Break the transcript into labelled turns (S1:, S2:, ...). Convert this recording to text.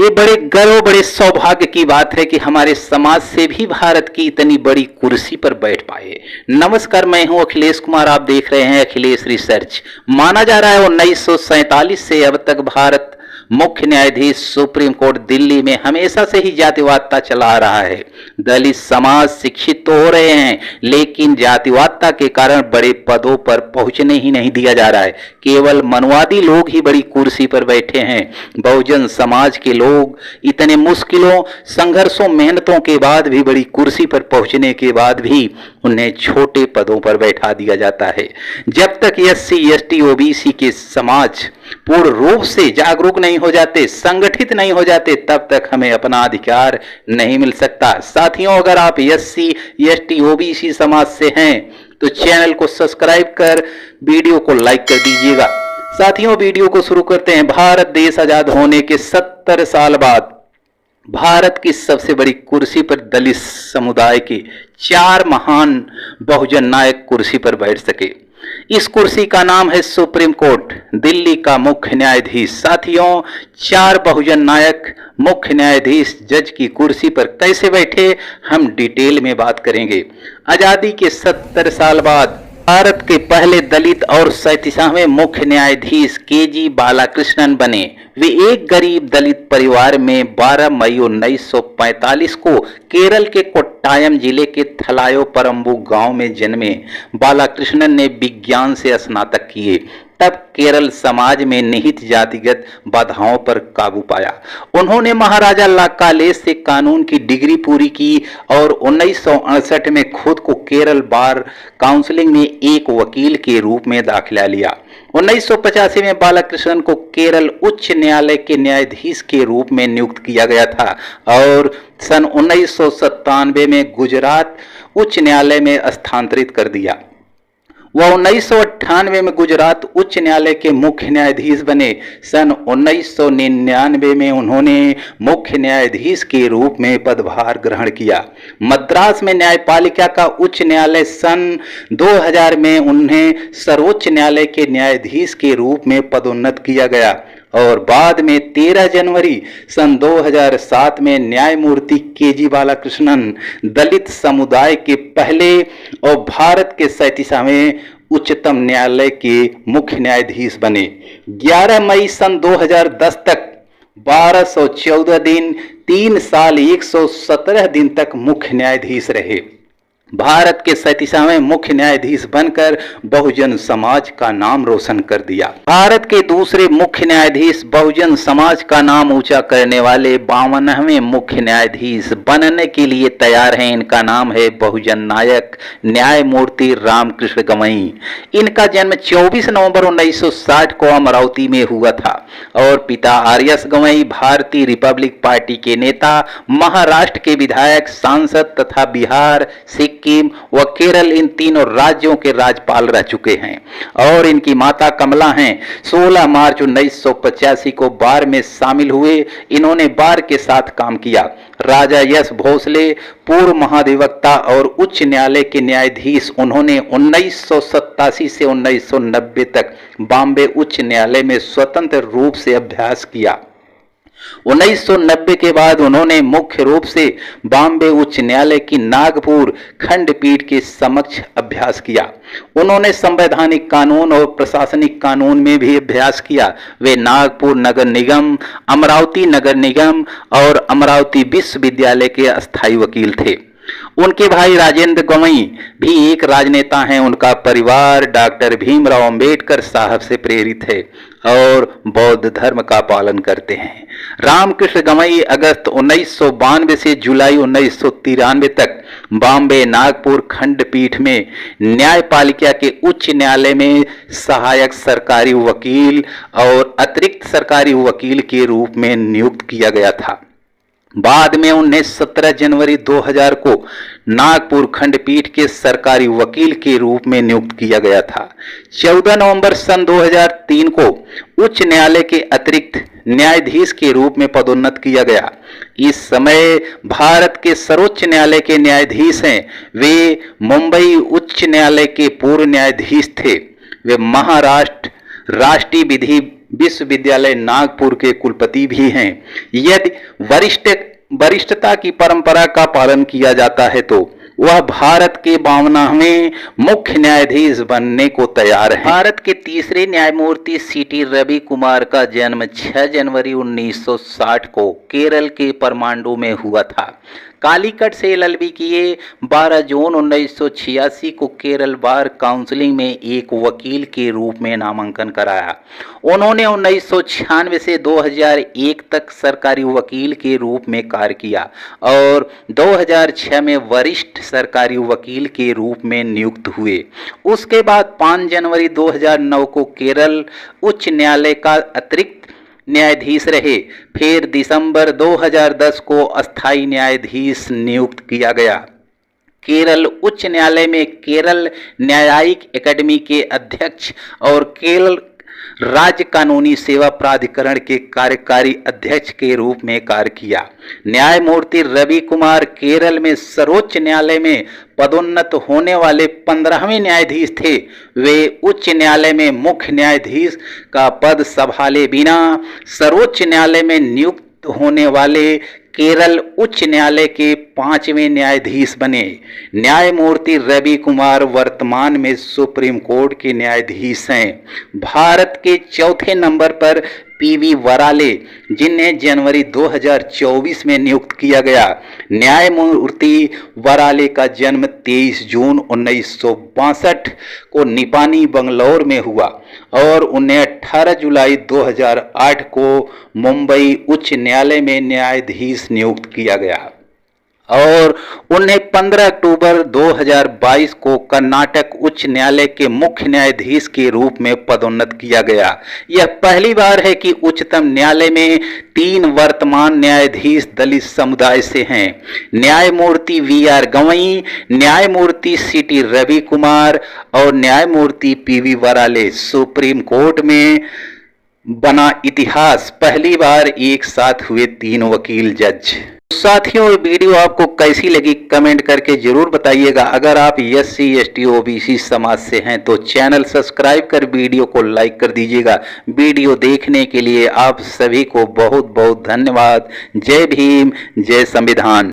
S1: ये बड़े गर्व बड़े सौभाग्य की बात है कि हमारे समाज से भी भारत की इतनी बड़ी कुर्सी पर बैठ पाए। नमस्कार, मैं हूं अखिलेश कुमार, आप देख रहे हैं अखिलेश रिसर्च। माना जा रहा है 1947 से अब तक भारत मुख्य न्यायाधीश सुप्रीम कोर्ट दिल्ली में हमेशा से ही जातिवादता चला रहा है। दलित समाज शिक्षित तो हो रहे हैं, लेकिन जातिवादता के कारण बड़े पदों पर पहुंचने ही नहीं दिया जा रहा है। केवल मनवादी लोग ही बड़ी कुर्सी पर बैठे हैं। बहुजन समाज के लोग इतने मुश्किलों, संघर्षों, मेहनतों के बाद भी, बड़ी कुर्सी पर पहुंचने के बाद भी उन्हें छोटे पदों पर बैठा दिया जाता है। जब तक SC, ST, OBC के समाज पूर्ण रूप से जागरूक नहीं हो जाते, संगठित नहीं हो जाते, तब तक हमें अपना अधिकार नहीं मिल सकता। साथियों, अगर आप SC, ST, OBC समाज से हैं तो चैनल को सब्सक्राइब कर वीडियो को लाइक कर दीजिएगा। साथियों, वीडियो को शुरू करते हैं। भारत देश आजाद होने के 70 साल बाद भारत की सबसे बड़ी कुर्सी पर दलित समुदाय के 4 महान बहुजन नायक कुर्सी पर बैठ सके। इस कुर्सी का नाम है सुप्रीम कोर्ट, दिल्ली का मुख्य न्यायाधीश। साथियों, 4 बहुजन नायक मुख्य न्यायाधीश जज की कुर्सी पर कैसे बैठे, हम डिटेल में बात करेंगे। आजादी के 70 साल बाद भारत के पहले दलित और 37वें मुख्य न्यायाधीश KG बालाकृष्णन बने। वे एक गरीब दलित परिवार में 12 मई 1945 को केरल के कोट्टायम जिले के थलायो परम्बू गांव में जन्मे। बालाकृष्णन ने विज्ञान से स्नातक किए। तब केरल समाज में निहित जातिगत बाधाओं पर काबू पाया। उन्होंने महाराजा लाकालेस से कानून की डिग्री पूरी की और 1968 में खुद को केरल बार काउंसिलिंग में एक वकील के रूप में दाखिला लिया। 1985 में बालाकृष्णन को केरल उच्च न्यायालय के न्यायाधीश के रूप में नियुक्त किया गया था और सन 1997 में गुजरात उच्च न्यायालय में स्थानांतरित कर दिया। वह 1998 में गुजरात उच्च न्यायालय के मुख्य न्यायाधीश बने। सन 1999 में उन्होंने मुख्य न्यायाधीश के रूप में पदभार ग्रहण किया। मद्रास में न्यायपालिका का उच्च न्यायालय सन 2000 में उन्हें सर्वोच्च न्यायालय के न्यायाधीश के रूप में पदोन्नत किया गया और बाद में 13 जनवरी सन 2007 में न्यायमूर्ति KG बालाकृष्णन दलित समुदाय के पहले और भारत के 37वें उच्चतम न्यायालय के मुख्य न्यायाधीश बने। 11 मई सन 2010 तक 1214 दिन, 3 साल 117 दिन तक मुख्य न्यायाधीश रहे। भारत के 37वें मुख्य न्यायाधीश बनकर बहुजन समाज का नाम रोशन कर दिया। भारत के दूसरे मुख्य न्यायाधीश, बहुजन समाज का नाम ऊंचा करने वाले 52वें मुख्य न्यायाधीश बनने के लिए तैयार हैं। इनका नाम है बहुजन नायक न्यायमूर्ति रामकृष्ण गवई। इनका जन्म 24 नवंबर 1960 को अमरावती में हुआ था और पिता RS गवई भारतीय रिपब्लिक पार्टी के नेता, महाराष्ट्र के विधायक, सांसद तथा बिहार, सिक्किम व केरल, इन तीनों राज्यों के राज्यपाल रह चुके हैं। और इनकी माता कमला हैं। 16 मार्च 1985 को बार में शामिल हुए। इन्होंने बार के साथ काम किया। राजा यश भोसले पूर्व महाधिवक्ता और उच्च न्यायालय के न्यायाधीश। उन्होंने 1987 से 1990 तक बॉम्बे उच्च न्यायालय में स्वतंत्र रूप से अभ्यास किया। 1990 के बाद उन्होंने मुख्य रूप से बॉम्बे उच्च न्यायालय की नागपुर खंडपीठ के समक्ष अभ्यास किया। उन्होंने संवैधानिक कानून और प्रशासनिक कानून में भी अभ्यास किया। वे नागपुर नगर निगम, अमरावती नगर निगम और अमरावती विश्वविद्यालय के अस्थायी वकील थे। उनके भाई राजेंद्र गवई भी एक राजनेता हैं। उनका परिवार डॉक्टर भीमराव अंबेडकर साहब से प्रेरित है और बौद्ध धर्म का पालन करते हैं। रामकृष्ण गवई अगस्त 1992 से जुलाई 1993 तक बॉम्बे नागपुर खंडपीठ में न्यायपालिका के उच्च न्यायालय में सहायक सरकारी वकील और अतिरिक्त सरकारी वकील के रूप में नियुक्त किया गया था। बाद में उन्हें 17 जनवरी 2000 को नागपुर खंडपीठ के सरकारी वकील के रूप में नियुक्त किया गया था। 14 नवंबर सन 2003 को उच्च न्यायालय के अतिरिक्त न्यायाधीश के रूप में पदोन्नत किया गया। इस समय भारत के सर्वोच्च न्यायालय के न्यायाधीश हैं। वे मुंबई उच्च न्यायालय के पूर्व न्यायाधीश थे। वे महाराष्ट्र राष्ट्रीय विधि विश्वविद्यालय नागपुर के कुलपति भी हैं। यदि वरिष्ठता की परंपरा का पालन किया जाता है तो वह भारत के 52वें मुख्य न्यायाधीश बनने को तैयार हैं। भारत के तीसरे न्यायमूर्ति सीटी रवि कुमार का जन्म 6 जनवरी 1960 को केरल के परमांडू में हुआ था। कालीकट से एलएलबी किए। 12 जून 1986 को केरल बार काउंसिलिंग में एक वकील के रूप में नामांकन कराया। उन्होंने 1996 से 2001 तक सरकारी वकील के रूप में कार्य किया और 2006 में वरिष्ठ सरकारी वकील के रूप में नियुक्त हुए। उसके बाद 5 जनवरी 2009 को केरल उच्च न्यायालय का अतिरिक्त न्यायाधीश रहे। फिर दिसंबर 2010 को अस्थायी न्यायाधीश नियुक्त किया गया। केरल उच्च न्यायालय में केरल न्यायिक एकेडमी के अध्यक्ष और केरल राज्य कानूनी सेवा प्राधिकरण के कार्यकारी अध्यक्ष के रूप में कार्य किया। न्यायमूर्ति रवि कुमार केरल में सर्वोच्च न्यायालय में पदोन्नत होने वाले 15वें न्यायाधीश थे। वे उच्च न्यायालय में मुख्य न्यायाधीश का पद संभाले बिना सर्वोच्च न्यायालय में नियुक्त होने वाले केरल उच्च न्यायालय के 5वें न्यायाधीश बने। न्यायमूर्ति रवि कुमार वर्तमान में सुप्रीम कोर्ट के न्यायाधीश हैं। भारत के चौथे नंबर पर पीवी वराले, जिन्हें जनवरी 2024 में नियुक्त किया गया। न्यायमूर्ति वराले का जन्म 23 जून 1962 को निपानी बंगलौर में हुआ और उन्हें 18 जुलाई 2008 को मुंबई उच्च न्यायालय में न्यायाधीश नियुक्त किया गया और उन्हें 15 अक्टूबर 2022 को कर्नाटक उच्च न्यायालय के मुख्य न्यायाधीश के रूप में पदोन्नत किया गया। यह पहली बार है कि उच्चतम न्यायालय में 3 वर्तमान न्यायाधीश दलित समुदाय से हैं। न्यायमूर्ति वी.आर. गवई, न्यायमूर्ति सीटी रवि कुमार और न्यायमूर्ति पीवी वराले। सुप्रीम कोर्ट में बना इतिहास, पहली बार एक साथ हुए 3 वकील जज। साथियों, वीडियो आपको कैसी लगी कमेंट करके जरूर बताइएगा। अगर आप SC ST OBC समाज से हैं तो चैनल सब्सक्राइब कर वीडियो को लाइक कर दीजिएगा। वीडियो देखने के लिए आप सभी को बहुत बहुत धन्यवाद। जय भीम, जय संविधान।